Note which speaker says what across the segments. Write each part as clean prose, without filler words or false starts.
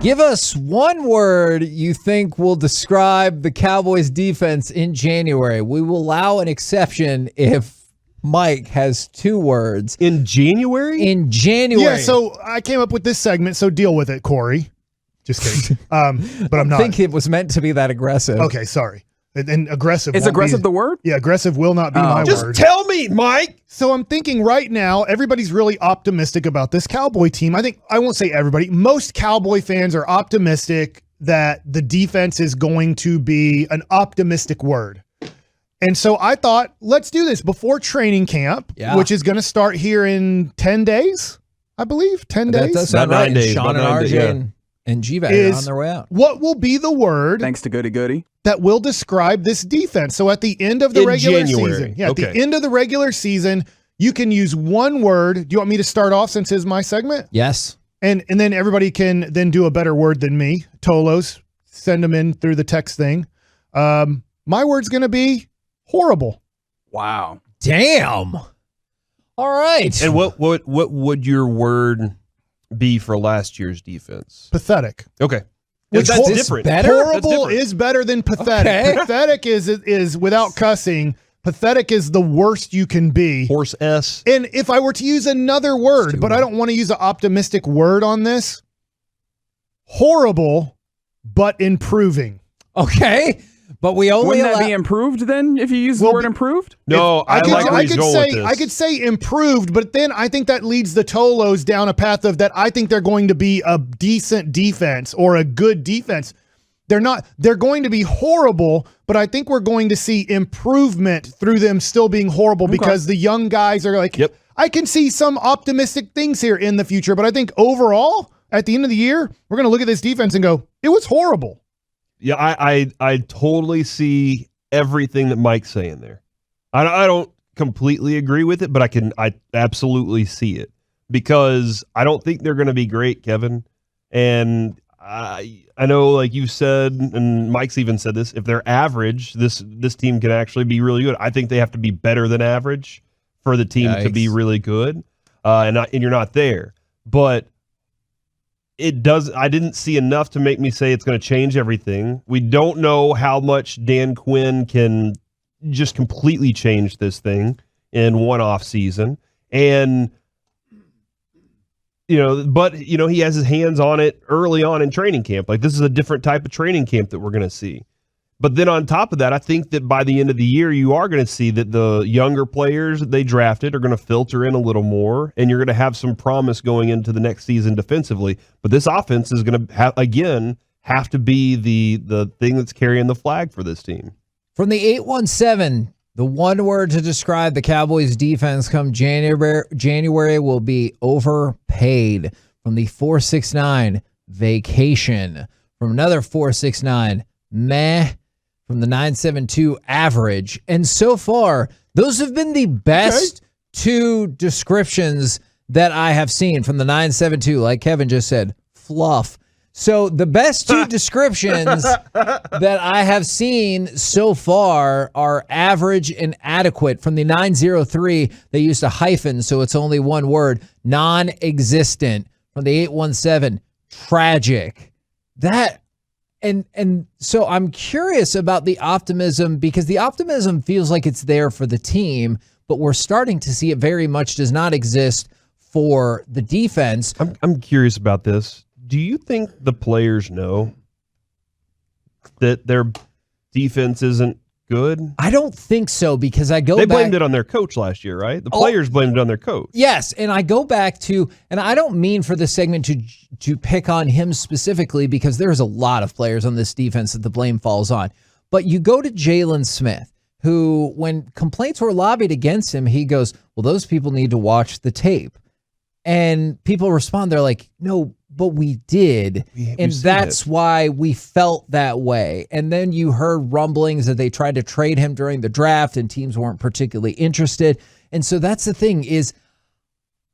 Speaker 1: Give us one word you think will describe the Cowboys defense in January. We will allow an exception if Mike has 2 words.
Speaker 2: In January?
Speaker 1: In January.
Speaker 3: Yeah, so I came up with this segment, so deal with it, Corey. Just kidding. But I'm not.
Speaker 1: I think it was meant to be that aggressive.
Speaker 3: Okay, sorry. And aggressive.
Speaker 4: Is aggressive the word?
Speaker 3: Yeah, aggressive will not be my word.
Speaker 2: Just tell me, Mike.
Speaker 3: So I'm thinking right now, everybody's really optimistic about this Cowboy team. I won't say everybody. Most Cowboy fans are optimistic that the defense is going to be an optimistic word. And so I thought, let's do this before training camp, which is going to start here in 10 days, I believe. 10 days?
Speaker 1: That does sound
Speaker 2: About
Speaker 1: right.
Speaker 2: 9 days.
Speaker 1: Sean and
Speaker 2: About 9 days,
Speaker 1: RJ and GVAC are on their way out.
Speaker 3: What will be the word
Speaker 4: Thanks to Goody Goody.
Speaker 3: that will describe this defense? So at the end of the
Speaker 2: In
Speaker 3: regular
Speaker 2: January.
Speaker 3: season, at the
Speaker 2: Okay.
Speaker 3: end of the regular season, you can use one word. Do you want me to start off since it's my segment?
Speaker 1: Yes.
Speaker 3: And then everybody can then do a better word than me. Tolos, send them in through the text thing. My word's going to be horrible.
Speaker 4: Wow.
Speaker 1: Damn. All right.
Speaker 2: And what would your word be for last year's defense?
Speaker 3: Pathetic.
Speaker 2: Okay.
Speaker 3: Which
Speaker 2: That's
Speaker 3: is
Speaker 2: different.
Speaker 1: better?
Speaker 3: Horrible
Speaker 2: That's different.
Speaker 3: is better than pathetic.
Speaker 1: Okay.
Speaker 3: Pathetic is without cussing. Pathetic is the worst you can be.
Speaker 2: Horse S.
Speaker 3: And if I were to use another word, but I don't want to use an optimistic word on this, horrible, but improving.
Speaker 1: Okay. But we only
Speaker 4: Wouldn't that
Speaker 1: allow-
Speaker 4: be improved then if you use the
Speaker 3: Well,
Speaker 4: word improved?
Speaker 2: No, I like where he's going with this.
Speaker 3: I could say improved, but then I think that leads the Tolos down a path of that I think they're going to be a decent defense or a good defense. They're not. They're going to be horrible, but I think we're going to see improvement through them still being horrible because the young guys are like, I can see some optimistic things here in the future, but I think overall, at the end of the year, we're going to look at this defense and go, it was horrible.
Speaker 2: Yeah, I totally see everything that Mike's saying there. I don't completely agree with it, but I absolutely see it because I don't think they're going to be great, Kevin. And I know, like you said, and Mike's even said this, if they're average, this team can actually be really good. I think they have to be better than average for the team to be really good, and you're not there. But it does. I didn't see enough to make me say it's going to change everything. We don't know how much Dan Quinn can just completely change this thing in one off season, and but he has his hands on it early on in training camp. Like, this is a different type of training camp that we're going to see. But then on top of that, I think that by the end of the year, you are going to see that the younger players that they drafted are going to filter in a little more, and you're going to have some promise going into the next season defensively. But this offense is going to have to be the thing that's carrying the flag for this team.
Speaker 1: From the 817, the one word to describe the Cowboys defense come January will be overpaid. From the 469, vacation. From another 469, meh. From the 972, average. And so far, those have been the best 2 descriptions that I have seen. From the 972, like Kevin just said, fluff. So the best 2 descriptions that I have seen so far are average and adequate. From the 903, they used a hyphen, so it's only one word, non-existent. From the 817, tragic. And so I'm curious about the optimism, because the optimism feels like it's there for the team, but we're starting to see it very much does not exist for the defense.
Speaker 2: I'm curious about this. Do you think the players know that their defense isn't good?
Speaker 1: I don't think so, because I go back.
Speaker 2: They blamed it on their coach last year, right? The players blamed it on their coach.
Speaker 1: Yes, and I go back to, and I don't mean for this segment to pick on him specifically, because there's a lot of players on this defense that the blame falls on. But you go to Jaylon Smith, who, when complaints were lobbied against him, he goes, well, those people need to watch the tape. And people respond, they're like, no, but we did. And that's why we felt that way. And then you heard rumblings that they tried to trade him during the draft and teams weren't particularly interested. And so that's the thing is,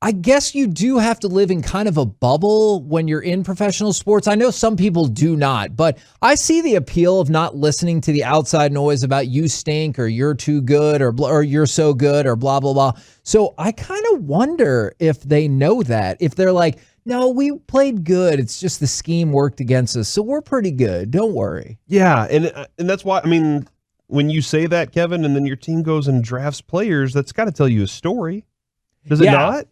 Speaker 1: I guess you do have to live in kind of a bubble when you're in professional sports. I know some people do not, but I see the appeal of not listening to the outside noise about you stink or you're too good or you're so good or blah, blah, blah. So I kind of wonder if they know that, if they're like, no, we played good. It's just the scheme worked against us. So we're pretty good. Don't worry.
Speaker 2: Yeah, and that's why, I mean, when you say that, Kevin, and then your team goes and drafts players, that's got to tell you a story. Does it not?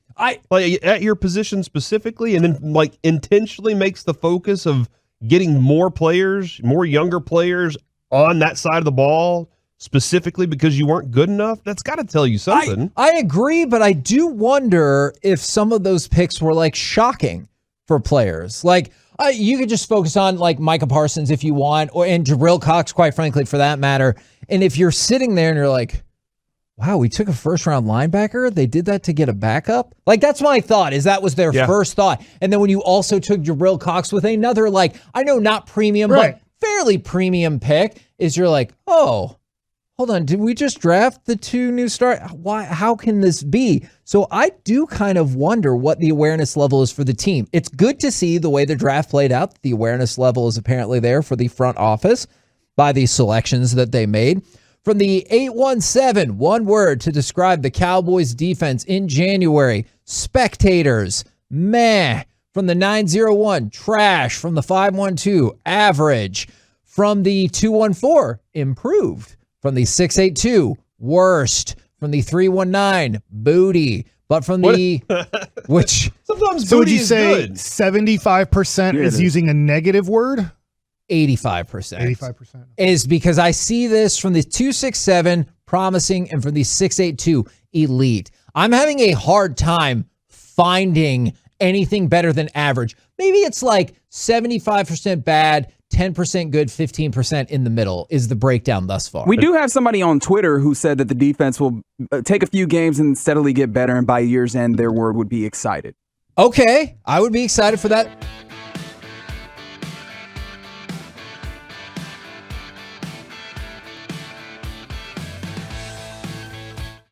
Speaker 2: Like at your position specifically, and then like intentionally makes the focus of getting more players, more younger players on that side of the ball specifically because you weren't good enough. That's got to tell you something.
Speaker 1: I agree, but I do wonder if some of those picks were like shocking for players. Like you could just focus on like Micah Parsons if you want, and Jabril Cox, quite frankly, for that matter. And if you're sitting there and you're like, wow, we took a first-round linebacker. They did that to get a backup? Like, that's my thought, is that was their first thought. And then when you also took Jabril Cox with another, like, I know not premium, but fairly premium pick, is you're like, oh, hold on, did we just draft the two new stars? Why? How can this be? So I do kind of wonder what the awareness level is for the team. It's good to see the way the draft played out. The awareness level is apparently there for the front office by the selections that they made. From the 817, one word to describe the Cowboys defense in January: spectators, meh. From the 901, trash. From the 512, average. From the 214, improved. From the 682, worst. From the 319, booty. But from the which
Speaker 2: sometimes
Speaker 3: so would
Speaker 2: booty
Speaker 3: you
Speaker 2: is
Speaker 3: say
Speaker 2: good.
Speaker 3: 75% is using a negative word?
Speaker 1: 85%.
Speaker 3: 85%
Speaker 1: is because I see this from the 267, promising, and from the 682, elite. I'm having a hard time finding anything better than average. Maybe it's like 75% bad, 10% good, 15% in the middle is the breakdown thus far.
Speaker 4: We do have somebody on Twitter who said that the defense will take a few games and steadily get better, and by year's end, their word would be excited.
Speaker 1: Okay, I would be excited for that.